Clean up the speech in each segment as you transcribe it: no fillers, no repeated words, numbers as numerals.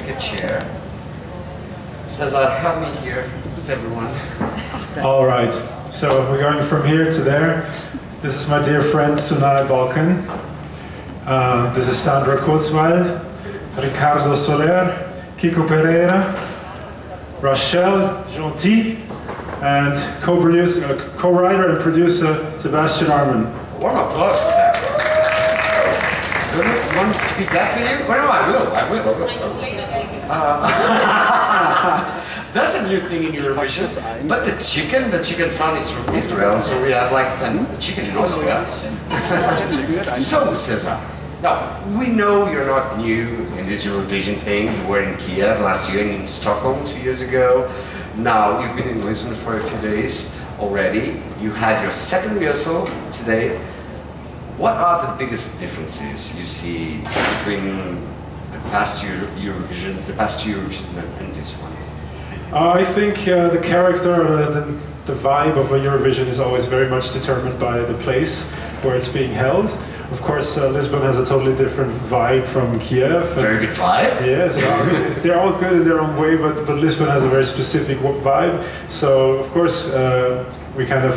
a chair. Cesár, help me here. Who's everyone? All right, so we're going from here to there. This is my dear friend Sunay Balkan. This is Sandra Kurzweil, Ricardo Soler, Kiko Pereira, Rachel Gentil, and co-writer and producer Sebastian Arman. Warm applause to that. You want to be that for you? Well, no, I will. That's a new thing in Eurovision. But the chicken sound is from Israel, so we have like a chicken in Austria. So, Cesár, now, we know you're not new in this Eurovision thing. You were in Kiev last year and in Stockholm 2 years ago. Now, you've been in Lisbon for a few days already. You had your second rehearsal today. What are the biggest differences you see between the past Eurovision and this one? I think the character, the vibe of a Eurovision is always very much determined by the place where it's being held. Of course, Lisbon has a totally different vibe from Kiev. Very good vibe. Yes, they're all good in their own way, but Lisbon has a very specific vibe. So, of course, we kind of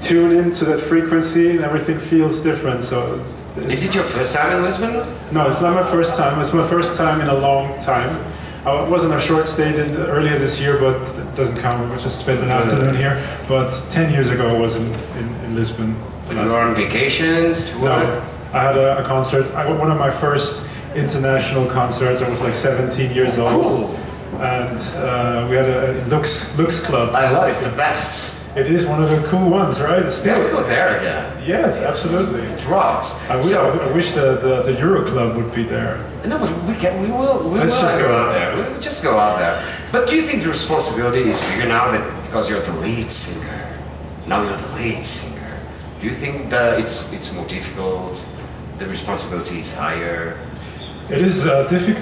tune into that frequency and everything feels different. So, is it your first time in Lisbon? No, it's not my first time. It's my first time in a long time. I was on a short stay earlier this year, but it doesn't count. We just spent an afternoon here. But 10 years ago, I was in Lisbon. When you were on vacations? No, I had a concert. One of my first international concerts. I was like 17 years old. Cool. And we had a Lux Club. I love it. It's the best. It is one of the cool ones, right? It's still, we have to go there again. Yes, absolutely. It rocks. I wish the Euro Club would be there. No, but we will just go out there. We'll just go out there. But do you think the responsibility is bigger now that because you're the lead singer? Now you're the lead singer. Do you think that it's more difficult? The responsibility is higher. It is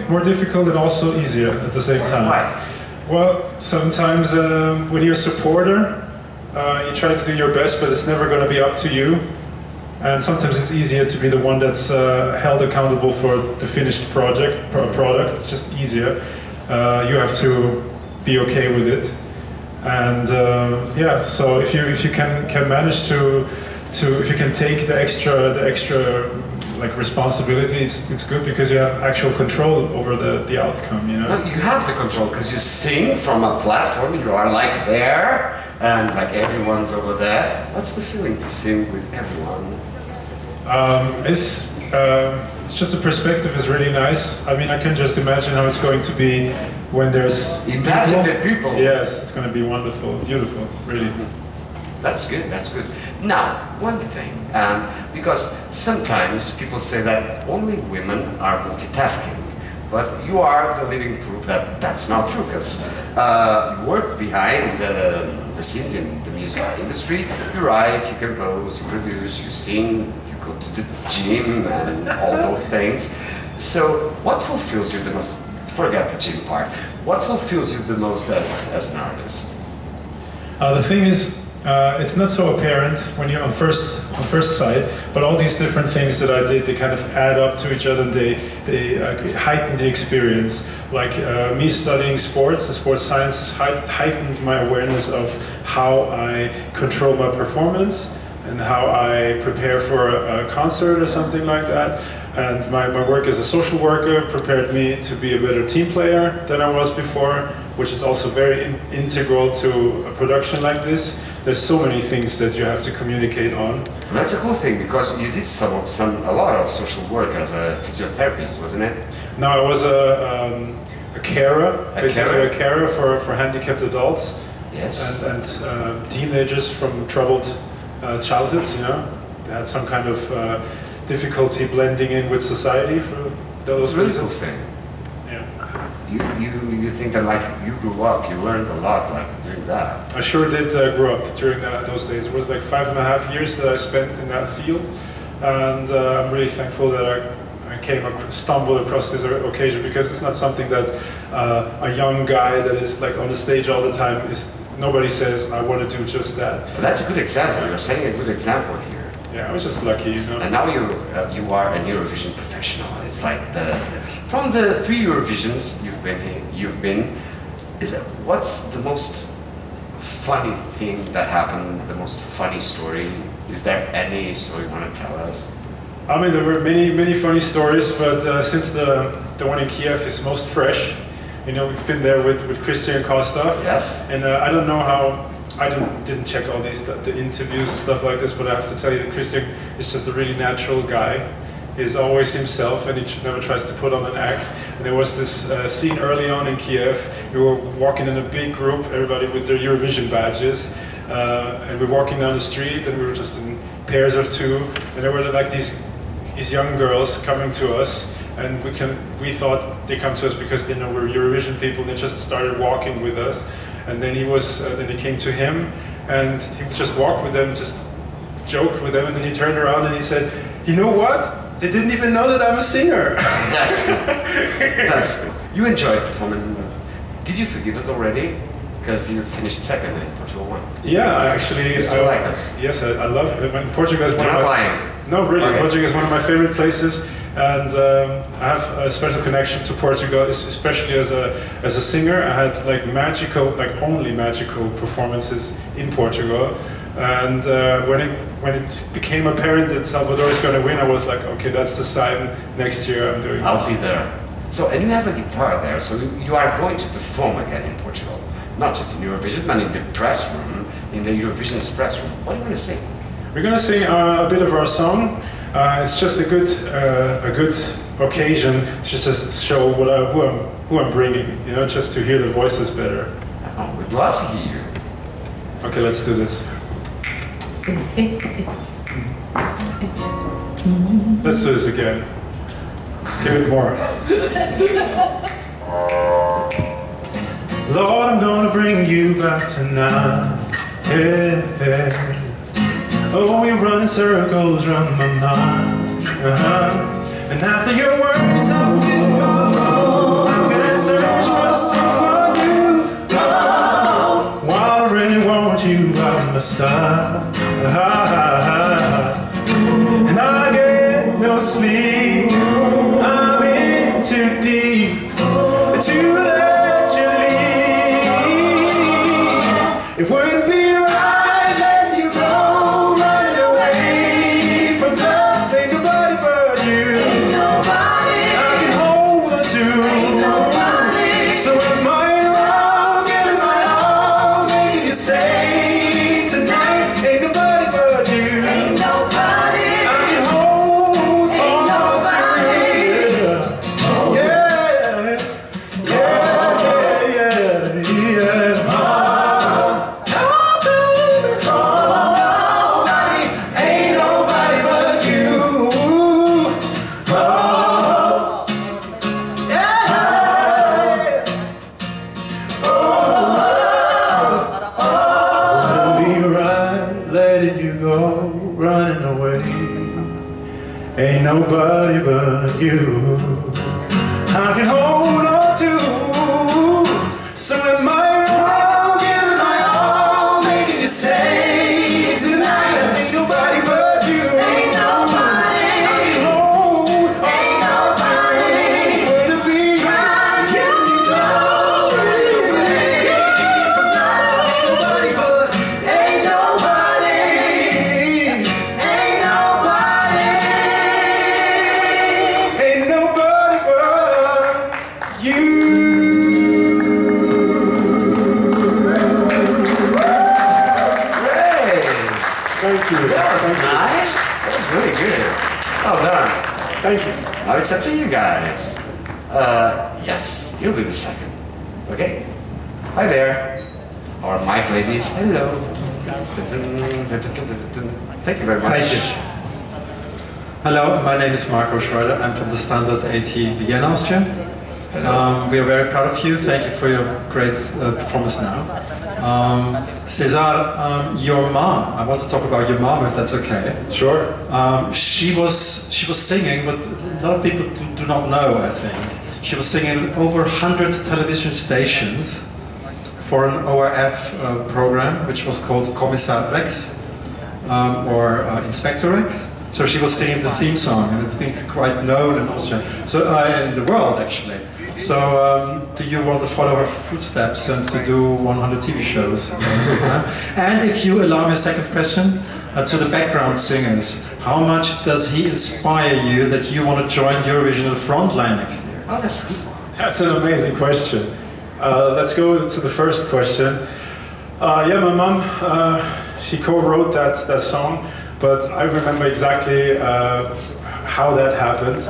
more difficult and also easier at the same time. Why? Well, sometimes when you're a supporter, you try to do your best, but it's never going to be up to you. And sometimes it's easier to be the one that's held accountable for the finished product. It's just easier. You have to be okay with it. And yeah, so if you can manage if you can take the extra like responsibility, it's good because you have actual control over the outcome, you know? No, you have the control because you sing from a platform, you are like there, and like everyone's over there. What's the feeling to sing with everyone? It's just the perspective is really nice. I mean, I can just imagine how it's going to be when there's Imagine the people. Yes, it's going to be wonderful, beautiful, really. That's good, that's good. Now, one thing, because sometimes people say that only women are multitasking, but you are the living proof that that's not true, because you work behind the scenes in the music industry. You write, you compose, you produce, you sing, you go to the gym and all those things. So what fulfills you the most, forget the gym part, what fulfills you the most as an artist? The thing is, it's not so apparent when you're on first sight, but all these different things that I did, they kind of add up to each other and they heighten the experience. Like me studying sports, the sports science heightened my awareness of how I control my performance and how I prepare for a concert or something like that. And my work as a social worker prepared me to be a better team player than I was before, which is also very integral to a production like this. There's so many things that you have to communicate on. That's a cool thing, because you did a lot of social work as a physiotherapist, wasn't it? No, I was a carer, basically a carer for handicapped adults. Yes. And teenagers from troubled childhoods, you know. They had some kind of difficulty blending in with society for those reasons. Cool thing. Yeah. You think that like you grew up, you learned a lot like doing that. I sure did grow up during those days. It was like 5.5 years that I spent in that field, and I'm really thankful that I stumbled across this occasion, because it's not something that a young guy that is like on the stage all the time nobody says, I want to do just that. Well, that's a good example. You're setting a good example here. Yeah, I was just lucky, you know. And now you are a Eurovision professional. It's like the From the 3 Eurovisions what's the most funny thing that happened, the most funny story? Is there any story you want to tell us? I mean, there were many funny stories, but since the one in Kiev is most fresh, you know, we've been there with Christian Kostov. Yes. And I don't know how, I didn't check all the interviews and stuff like this, but I have to tell you that Christian is just a really natural guy. He's always himself, and he never tries to put on an act. And there was this scene early on in Kiev. We were walking in a big group, everybody with their Eurovision badges, and we're walking down the street, and we were just in pairs of 2, and there were like these young girls coming to us, and we thought they come to us because they know we're Eurovision people, and they just started walking with us. And then then he came to him, and he just walked with them, just joked with them, and then he turned around and he said, "You know what? They didn't even know that I'm a singer." That's good. That's good. You enjoyed performing. Did you forgive us already? Because you finished 2nd in Portugal 1. Yeah, I actually. You still like us? Yes, I love it. When Portugal is one of my. Lying. No, really, okay. Portugal is one of my favorite places, and I have a special connection to Portugal, especially as a singer. I had like only magical performances in Portugal. And when it became apparent that Salvador is going to win, I was like, okay, that's the sign. Next year I'm doing I'll this. be there. So, and you have a guitar there, so you are going to perform again in Portugal. Not just in Eurovision, but in the press room, in the Eurovision press room. What are you going to sing? We're going to sing a bit of our song. It's just a good occasion to just show who I'm bringing, you know, just to hear the voices better. Oh, we'd love to hear you. Okay, let's do this. Let's do this again. Give it more. Lord, I'm gonna bring you back tonight. Yeah, yeah. Oh, you're running circles round my mind. And after your words, I will go. I'm gonna search for someone new. While I really want you by my side. And I get no sleep. I'm in too deep to let you leave. It wouldn't be right letting you go, running away from love. Ain't nobody but you. Ain't nobody I can hold on to. Ain't nobody. So am I wrong, giving my all, making you stay tonight? Ain't nobody but you. Ain't nobody I can hold on to. Yeah, yeah, yeah, yeah. Ain't nobody but you I can hold on to. So am I wrong, giving my all, making you stay tonight? Ain't nobody but you. Ain't nobody I can hold on. Ain't nobody where to be right. Letting you go, running away from love. Ain't nobody but. Ain't nobody. Ain't nobody. Ain't nobody but you. Great! Thank you. That was Thank nice. That was really good. Well done. Thank you. Now it's up to you guys. Yes, you'll be the second. Okay? Hi there. Our mic ladies. Hello. Thank you very much. Thank you. Hello, my name is Marco Schroeder. I'm from the Standard 80 Vienna, Austria. We are very proud of you. Thank you for your great performance now. Cesár, your mom. I want to talk about your mom, if that's okay. Sure. She was singing, but a lot of people do not know. I think she was singing over 100 television stations for an ORF program, which was called Cesár Rex or Inspector Rex. So she was singing the theme song, and I think it's quite known in Austria, so in the world actually. So do you want to follow her footsteps and to do 100 TV shows? And if you allow me a second question, to the background singers, how much does he inspire you that you want to join Eurovision at the front line next year? Oh, that's good. That's an amazing question. Let's go to the first question. Yeah, my mom, she co-wrote that song, but I remember exactly how that happened.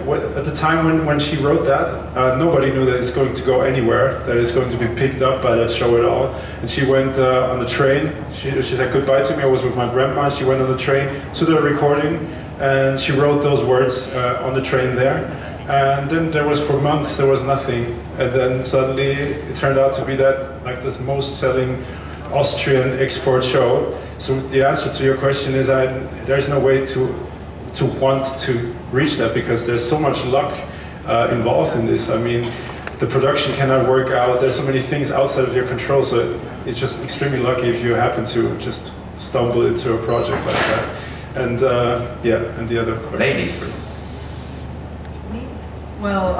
At the time when she wrote that, nobody knew that it's going to go anywhere, that it's going to be picked up by that show at all. And she went on the train, she said goodbye to me, I was with my grandma, she went on the train to the recording, and she wrote those words on the train there. And then there was, for months, there was nothing. And then suddenly it turned out to be that, like, this most selling Austrian export show. So the answer to your question is there's no way to want to reach that, because there's so much luck involved in this. I mean, the production cannot work out, there's so many things outside of your control, so it's just extremely lucky if you happen to just stumble into a project like that. And yeah, and the other question. Ladies. Well,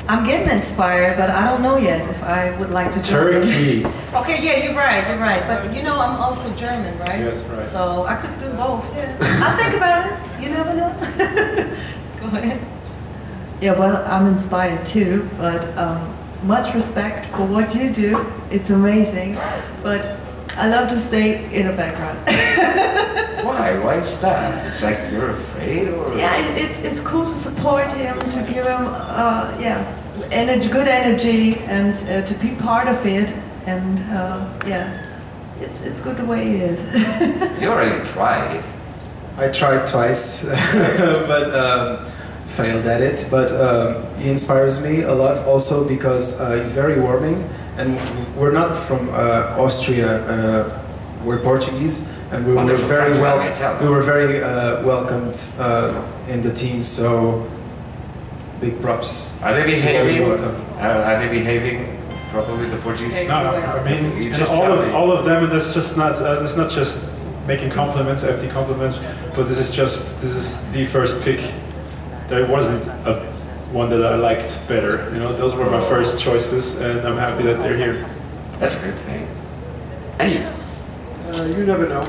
I'm getting inspired, but I don't know yet if I would like to join. Turkey. Okay, yeah, you're right. But you know, I'm also German, right? Yes, right. So I could do both, yeah. I'll think about it, you never know. Go ahead. Yeah, well, I'm inspired too, but much respect for what you do. It's amazing, but I love to stay in the background. Why? Why is that? It's like you're afraid, or? Yeah, it's cool to support him, to give him good energy, and to be part of it, and yeah, it's good the way it is. You already tried. I tried twice, but failed at it. But he inspires me a lot also because he's very warming, and we're not from Austria. We're Portuguese, and we were very welcomed in the team. So big props. Are they behaving? Are they behaving properly, the Portuguese? No, I mean, all of them, and that's just not. It's not just making compliments, empty compliments, but this is the first pick. There wasn't one that I liked better. You know, those were my first choices, and I'm happy that they're here. That's a good thing. And you? You never know.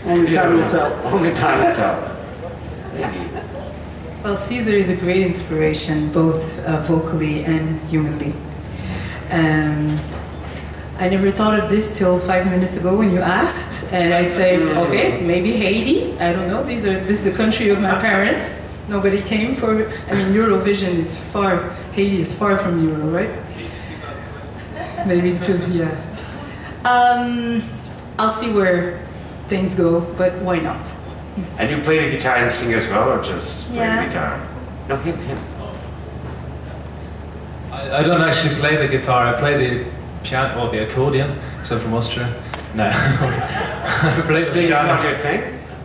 Only time will tell. Only time will tell. Maybe. Well, Cesár is a great inspiration, both vocally and humanly. I never thought of this till 5 minutes ago when you asked, and I say, okay, maybe Haiti. I don't know. This is the country of my parents. Nobody came for. I mean, Eurovision. It's far. Haiti is far from Euro, right? Maybe too. Yeah. I'll see where things go, but why not? And you play the guitar and sing as well, or just play the guitar? No, him. I don't actually play the guitar. I play the piano or the accordion, because I'm from Austria. No. I play the piano. Not your thing?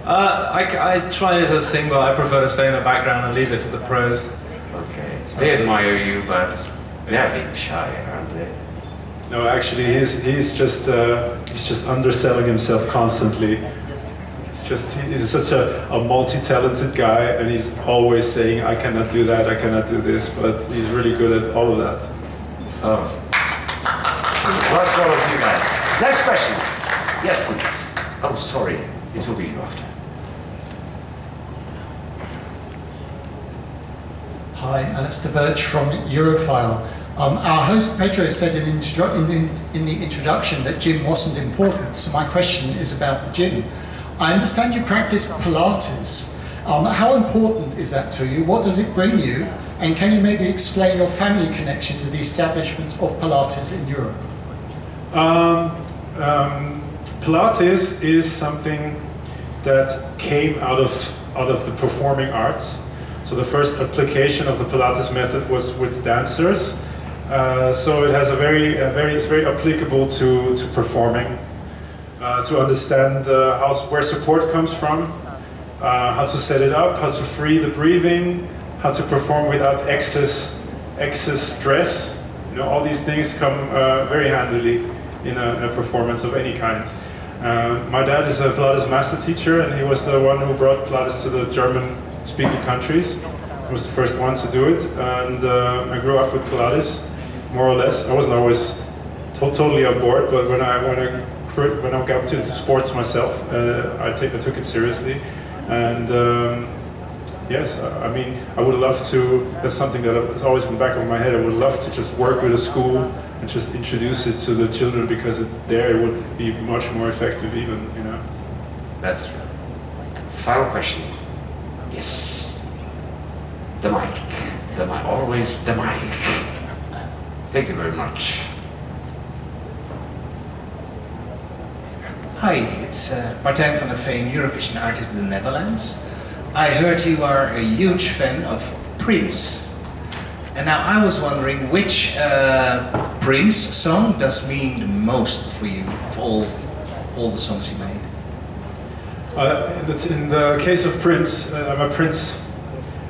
I try to sing, but I prefer to stay in the background and leave it to the pros. Okay. So they admire you, but they're being shy, aren't they? No, actually, he's just underselling himself constantly. He's such a multi-talented guy, and he's always saying, I cannot do that, I cannot do this, but he's really good at all of that. Oh. Well, that's all of you guys. Next question. Yes, please. Oh, sorry. It will be you after. Hi, Alistair Birch from Europhile. Our host Pedro said in the introduction that gym wasn't important, so my question is about the gym. I understand you practice Pilates. How important is that to you? What does it bring you? And can you maybe explain your family connection to the establishment of Pilates in Europe? Pilates is something that came out of the performing arts. So the first application of the Pilates method was with dancers. So it has it's very applicable to performing, to understand where support comes from, how to set it up, how to free the breathing, how to perform without excess stress. You know, all these things come very handily in a performance of any kind. My dad is a Pilates master teacher, and he was the one who brought Pilates to the German-speaking countries. He was the first one to do it, and I grew up with Pilates, more or less. I wasn't always totally on board, but when I got into sports myself, I took it seriously, and yes, I mean, I would love to. That's something that has always been back of my head. I would love to just work with a school and just introduce it to the children, because there it would be much more effective, even, you know. That's true. Final question. Yes. The mic, always the mic. Thank you very much. Hi, it's Martijn van der Veen, Eurovision artist in the Netherlands. I heard you are a huge fan of Prince. And now I was wondering which Prince song does mean the most for you of all the songs he made? In the case of Prince, I'm a Prince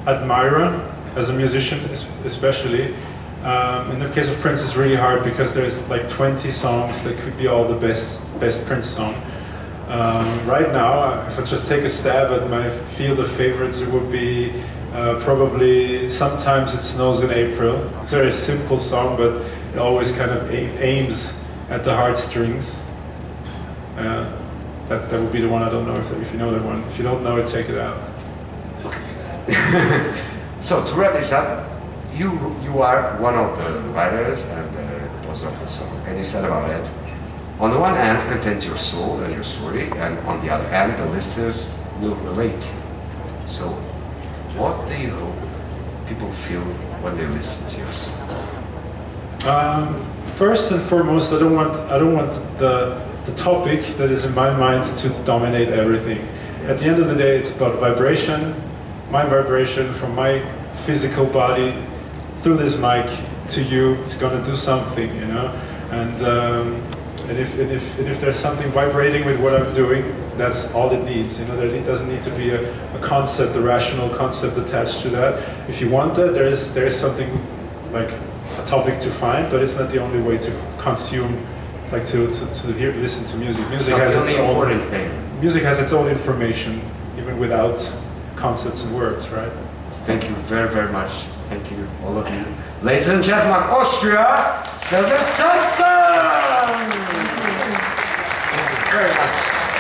admirer, as a musician especially. In the case of Prince, it's really hard because there's like 20 songs that could be all the best Prince song. Right now, if I just take a stab at my field of favorites, it would be probably Sometimes It Snows in April. It's a very simple song, but it always kind of aims at the heartstrings. That would be the one. I don't know if you know that one. If you don't know it, check it out. So to wrap this up, you are one of the writers and composer of the song, and you said about it. On the one hand, contains your soul and your story, and on the other hand, the listeners will relate. So, what do you hope people feel when they listen to your song? First and foremost, I don't want the topic that is in my mind to dominate everything. At the end of the day, it's about vibration, my vibration from my physical body through this mic to you. It's going to do something, you know. And if there's something vibrating with what I'm doing, that's all it needs. You know, it doesn't need to be a concept, a rational concept attached to that. If you want that, there is something like a topic to find, but it's not the only way to consume, like to listen to music. Music has its own thing. Music has its own information, even without concepts and words, right? Thank you very, very much. Thank you, all of you. Ladies and gentlemen, Austria, Cesár Sampson! Thank you very much.